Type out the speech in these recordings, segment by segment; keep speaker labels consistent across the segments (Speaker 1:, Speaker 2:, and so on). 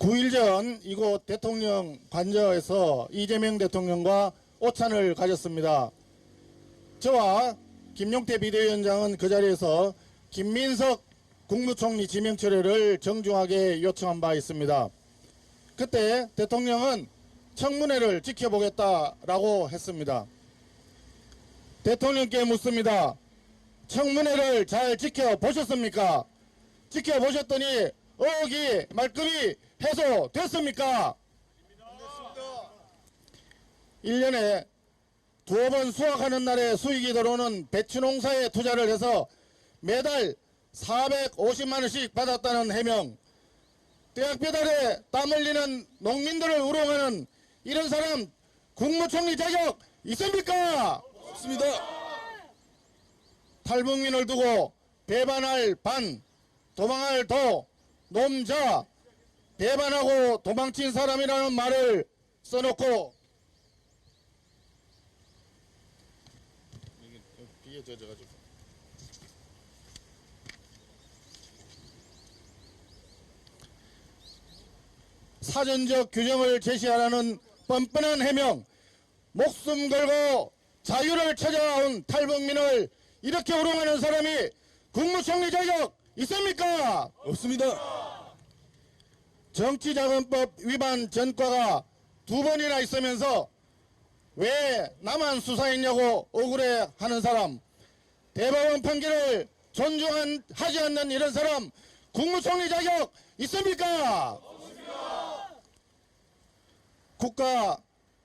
Speaker 1: 9일 전 이곳 대통령 관저에서 이재명 대통령과 오찬을 가졌습니다. 저와 김용태 비대위원장은 그 자리에서 김민석 국무총리 지명 철회를 정중하게 요청한 바 있습니다. 그때 대통령은 청문회를 지켜보겠다라고 했습니다. 대통령께 묻습니다. 청문회를 잘 지켜보셨습니까? 지켜보셨더니 의혹이 말끔히 해소됐습니까? 1년에 두어 번 수확하는 날에 수익이 들어오는 배추 농사에 투자를 해서 매달 450만원씩 받았다는 해명, 대학 배달에 땀 흘리는 농민들을 우롱하는 이런 사람 국무총리 자격 있습니까?
Speaker 2: 없습니다.
Speaker 1: 탈북민을 두고 배반할 반, 도망할 도, 놈자, 배반하고 도망친 사람이라는 말을 써놓고 비에 젖어가지고 사전적 규정을 제시하라는 뻔뻔한 해명, 목숨 걸고 자유를 찾아온 탈북민을 이렇게 우롱하는 사람이 국무총리 자격 있습니까?
Speaker 2: 없습니다.
Speaker 1: 정치자금법 위반 전과가 2번이나 있으면서 왜 나만 수사했냐고 억울해하는 사람, 대법원 판결을 존중하지 않는 이런 사람 국무총리 자격 있습니까? 없습니다. 국가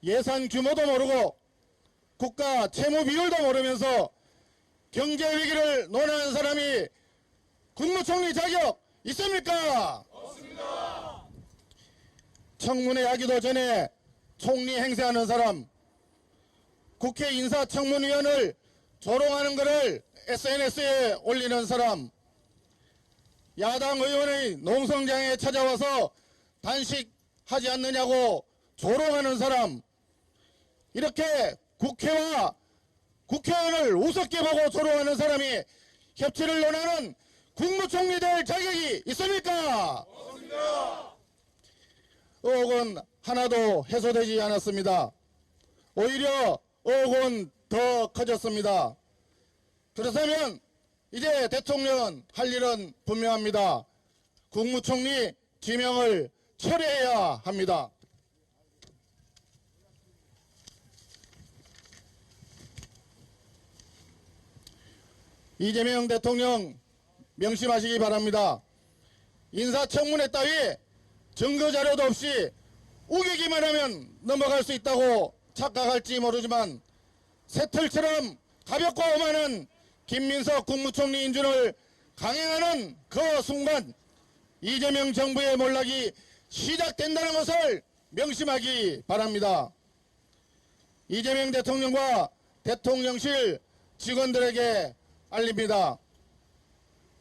Speaker 1: 예산 규모도 모르고 국가 채무 비율도 모르면서 경제 위기를 논하는 사람이 국무총리 자격 있습니까? 없습니다. 청문회 하기도 전에 총리 행세하는 사람, 국회 인사청문위원을 조롱하는 것을 SNS에 올리는 사람, 야당 의원의 농성장에 찾아와서 단식하지 않느냐고 조롱하는 사람, 이렇게 국회와 국회의원을 우습게 보고 조롱하는 사람이 협치를 논하는 국무총리 될 자격이 있습니까? 없습니다. 의혹은 하나도 해소되지 않았습니다. 오히려 의혹은 더 커졌습니다. 그렇다면 이제 대통령은 할 일은 분명합니다. 국무총리 지명을 철회해야 합니다. 이재명 대통령 명심하시기 바랍니다. 인사청문회 따위 증거자료도 없이 우기기만 하면 넘어갈 수 있다고 착각할지 모르지만 새털처럼 가볍고 오만한 김민석 국무총리 인준을 강행하는 그 순간 이재명 정부의 몰락이 시작된다는 것을 명심하기 바랍니다. 이재명 대통령과 대통령실 직원들에게 알립니다.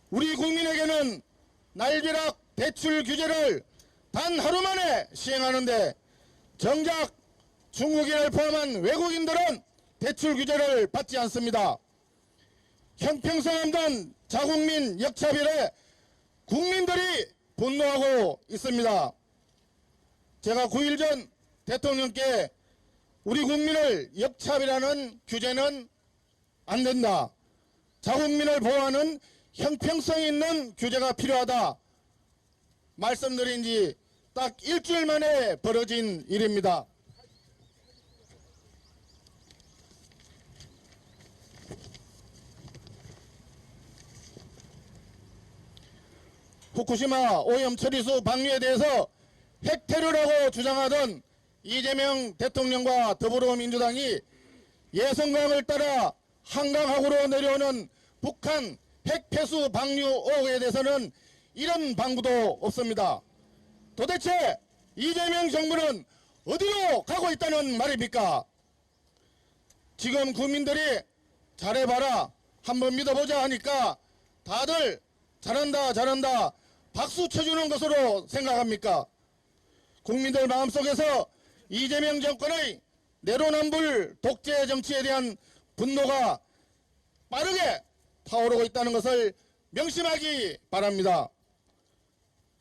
Speaker 1: 우리 국민에게는 날벼락 대출 규제를 단 하루 만에 시행하는데 정작 중국인을 포함한 외국인들은 대출 규제를 받지 않습니다. 형평성 없는 자국민 역차별에 국민들이 분노하고 있습니다. 제가 9일 전 대통령께 우리 국민을 역차별하는 규제는 안 된다. 자국민을 보호하는 형평성 있는 규제가 필요하다. 말씀드린 지 딱 일주일 만에 벌어진 일입니다. 후쿠시마 오염 처리수 방류에 대해서 핵테러라고 주장하던 이재명 대통령과 더불어민주당이 예성강을 따라 한강하구로 내려오는 북한 핵폐수 방류 의혹에 대해서는 이런 방구도 없습니다. 도대체 이재명 정부는 어디로 가고 있다는 말입니까? 지금 국민들이 잘해봐라, 한번 믿어보자 하니까 다들 잘한다 잘한다 박수 쳐주는 것으로 생각합니까? 국민들 마음속에서 이재명 정권의 내로남불 독재 정치에 대한 분노가 빠르게 타오르고 있다는 것을 명심하기 바랍니다.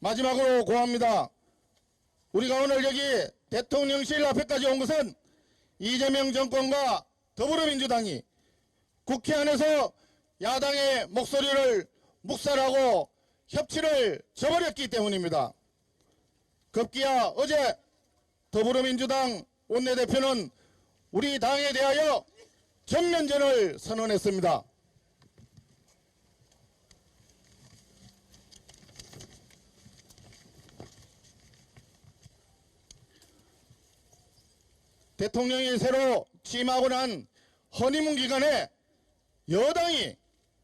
Speaker 1: 마지막으로 고합니다. 우리가 오늘 여기 대통령실 앞에까지 온 것은 이재명 정권과 더불어민주당이 국회 안에서 야당의 목소리를 묵살하고 협치를 저버렸기 때문입니다. 급기야 어제 더불어민주당 원내대표는 우리 당에 대하여 전면전을 선언했습니다. 대통령이 새로 취임하고 난 허니문 기간에 여당이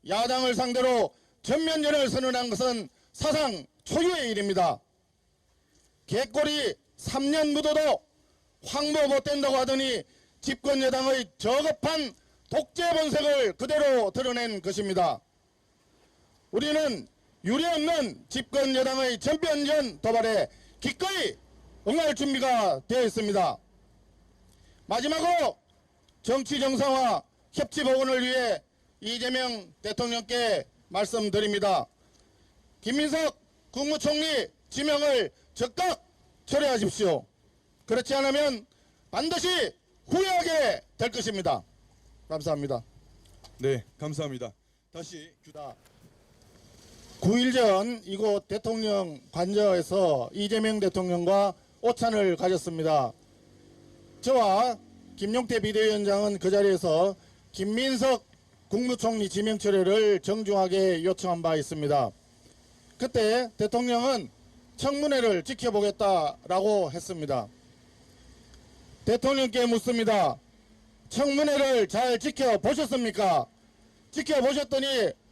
Speaker 1: 야당을 상대로 전면전을 선언한 것은 사상 초유의 일입니다. 개꼬리 3년 묻어도 황보 못된다고 하더니 집권 여당의 저급한 독재 본색을 그대로 드러낸 것입니다. 우리는 유례없는 집권 여당의 전면전 도발에 기꺼이 응할 준비가 되어 있습니다. 마지막으로 정치 정상화 협치 복원을 위해 이재명 대통령께 말씀드립니다. 김민석 국무총리 지명을 즉각 철회하십시오. 그렇지 않으면 반드시 후회하게 될 것입니다. 감사합니다.
Speaker 2: 네, 감사합니다. 다시
Speaker 1: 9일 전 이곳 대통령 관저에서 이재명 대통령과 오찬을 가졌습니다. 저와 김용태 비대위원장은 그 자리에서 김민석 국무총리 지명 철회를 정중하게 요청한 바 있습니다. 그때 대통령은 청문회를 지켜보겠다라고 했습니다. 대통령께 묻습니다. 청문회를 잘 지켜보셨습니까? 지켜보셨더니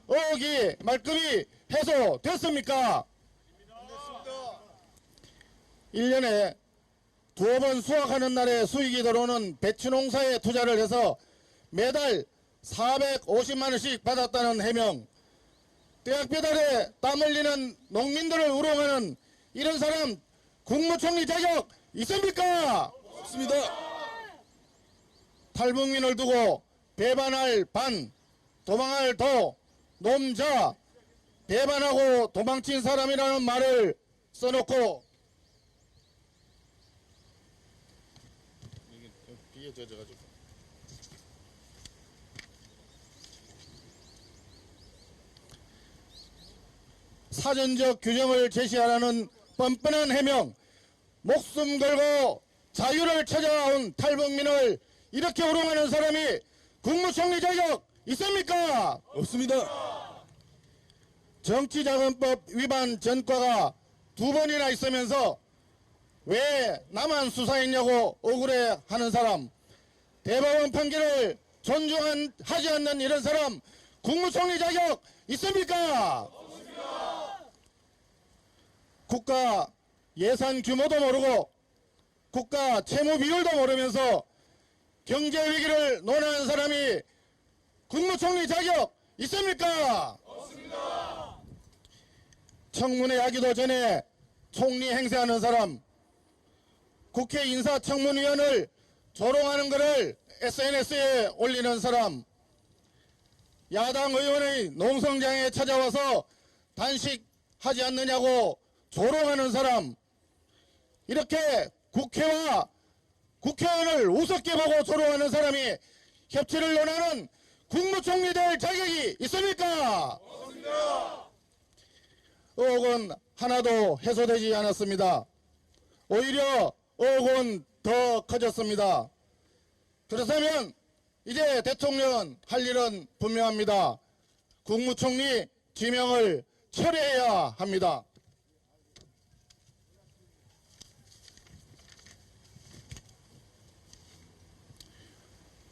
Speaker 1: 의혹이 말끔히 해소됐습니까? 1년에 두어 번 수확하는 날에 수익이 들어오는 배추 농사에 투자를 해서 매달 450만 원씩 받았다는 해명, 대학배달에 땀 흘리는 농민들을 우롱하는 이런 사람 국무총리 자격 있습니까?
Speaker 2: 없습니다.
Speaker 1: 탈북민을 두고 배반할 반, 도망할 도, 놈자, 배반하고 도망친 사람이라는 말을 써놓고 비에 젖어가지고 사전적 규정을 제시하라는 뻔뻔한 해명, 목숨 걸고 자유를 찾아온 탈북민을 이렇게 우롱하는 사람이 국무총리 자격 있습니까?
Speaker 2: 없습니다.
Speaker 1: 정치자금법 위반 전과가 2번이나 있으면서 왜 나만 수사했냐고 억울해하는 사람, 대법원 판결을 존중하지 않는 이런 사람 국무총리 자격 있습니까? 국가 예산 규모도 모르고 국가 채무 비율도 모르면서 경제 위기를 논하는 사람이 국무총리 자격 있습니까? 없습니다. 청문회 하기도 전에 총리 행세하는 사람, 국회 인사청문위원을 조롱하는 것을 SNS에 올리는 사람, 야당 의원의 농성장에 찾아와서 단식하지 않느냐고 조롱하는 사람, 이렇게 국회와 국회의원을 우습게 보고 조롱하는 사람이 협치를 논하는 국무총리 될 자격이 있습니까? 없습니다. 의혹은 하나도 해소되지 않았습니다. 오히려 의혹은 더 커졌습니다. 그렇다면 이제 대통령은 할 일은 분명합니다. 국무총리 지명을 철회해야 합니다.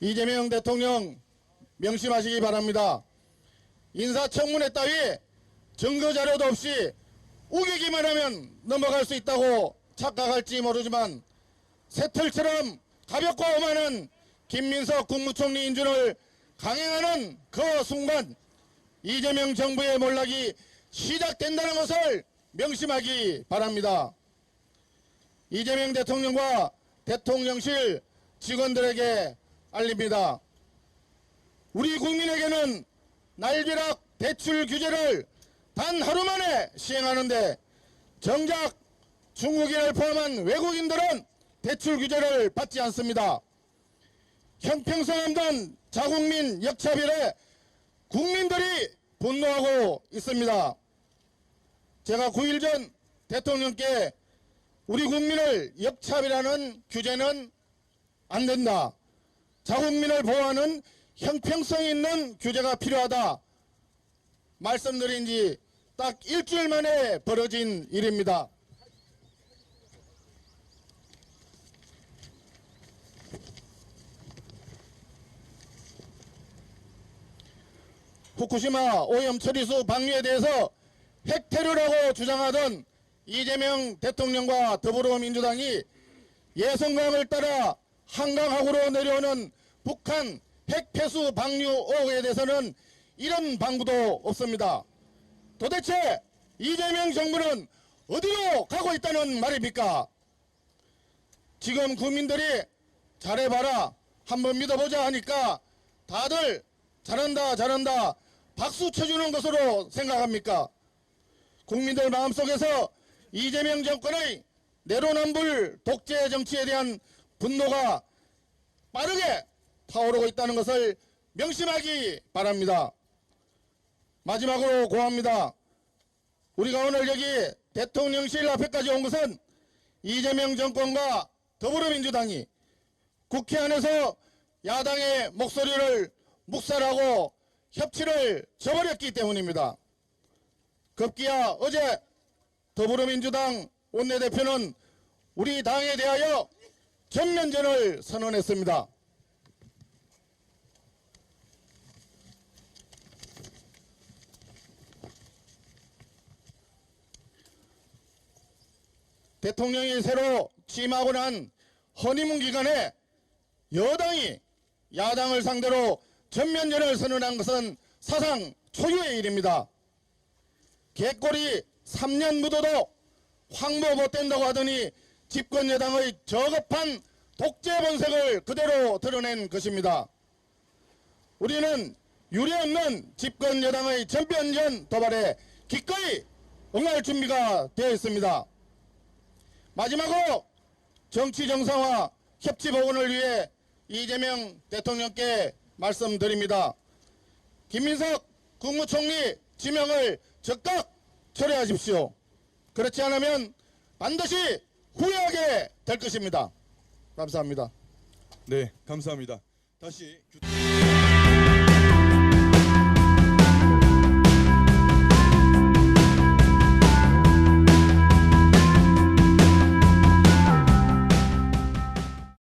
Speaker 1: 이재명 대통령 명심하시기 바랍니다. 인사청문회 따위 증거자료도 없이 우기기만 하면 넘어갈 수 있다고 착각할지 모르지만 새털처럼 가볍고 오만한 김민석 국무총리 인준을 강행하는 그 순간 이재명 정부의 몰락이 시작된다는 것을 명심하기 바랍니다. 이재명 대통령과 대통령실 직원들에게 알립니다. 우리 국민에게는 날벼락 대출 규제를 단 하루 만에 시행하는데 정작 중국인을 포함한 외국인들은 대출 규제를 받지 않습니다. 형평성 없는 자국민 역차별에 국민들이 분노하고 있습니다. 제가 9일 전 대통령께 우리 국민을 역차별하는 규제는 안 된다. 자국민을 보호하는 형평성 있는 규제가 필요하다. 말씀드린 지 딱 일주일 만에 벌어진 일입니다. 후쿠시마 오염 처리수 방류에 대해서 핵테러라고 주장하던 이재명 대통령과 더불어민주당이 예성강을 따라 한강하구로 내려오는 북한 핵폐수 방류 의혹에 대해서는 이런 방구도 없습니다. 도대체 이재명 정부는 어디로 가고 있다는 말입니까? 지금 국민들이 잘해봐라, 한번 믿어보자 하니까 다들 잘한다 잘한다 박수 쳐주는 것으로 생각합니까? 국민들 마음속에서 이재명 정권의 내로남불 독재 정치에 대한 분노가 빠르게 타오르고 있다는 것을 명심하기 바랍니다. 마지막으로 고합니다. 우리가 오늘 여기 대통령실 앞에까지 온 것은 이재명 정권과 더불어민주당이 국회 안에서 야당의 목소리를 묵살하고 협치를 저버렸기 때문입니다. 급기야 어제 더불어민주당 원내대표는 우리 당에 대하여 전면전을 선언했습니다. 대통령이 새로 취임하고 난 허니문 기간에 여당이 야당을 상대로 전면전을 선언한 것은 사상 초유의 일입니다. 개꼬리 3년 묻어도 황보 못된다고 하더니 집권 여당의 저급한 독재 본색을 그대로 드러낸 것입니다. 우리는 유례없는 집권 여당의 전면전 도발에 기꺼이 응할 준비가 되어 있습니다. 마지막으로 정치 정상화 협치 복원을 위해 이재명 대통령께 말씀드립니다. 김민석 국무총리 지명을 즉각 철회하십시오. 그렇지 않으면 반드시 후회하게 될 것입니다. 감사합니다.
Speaker 2: 네, 감사합니다. 다시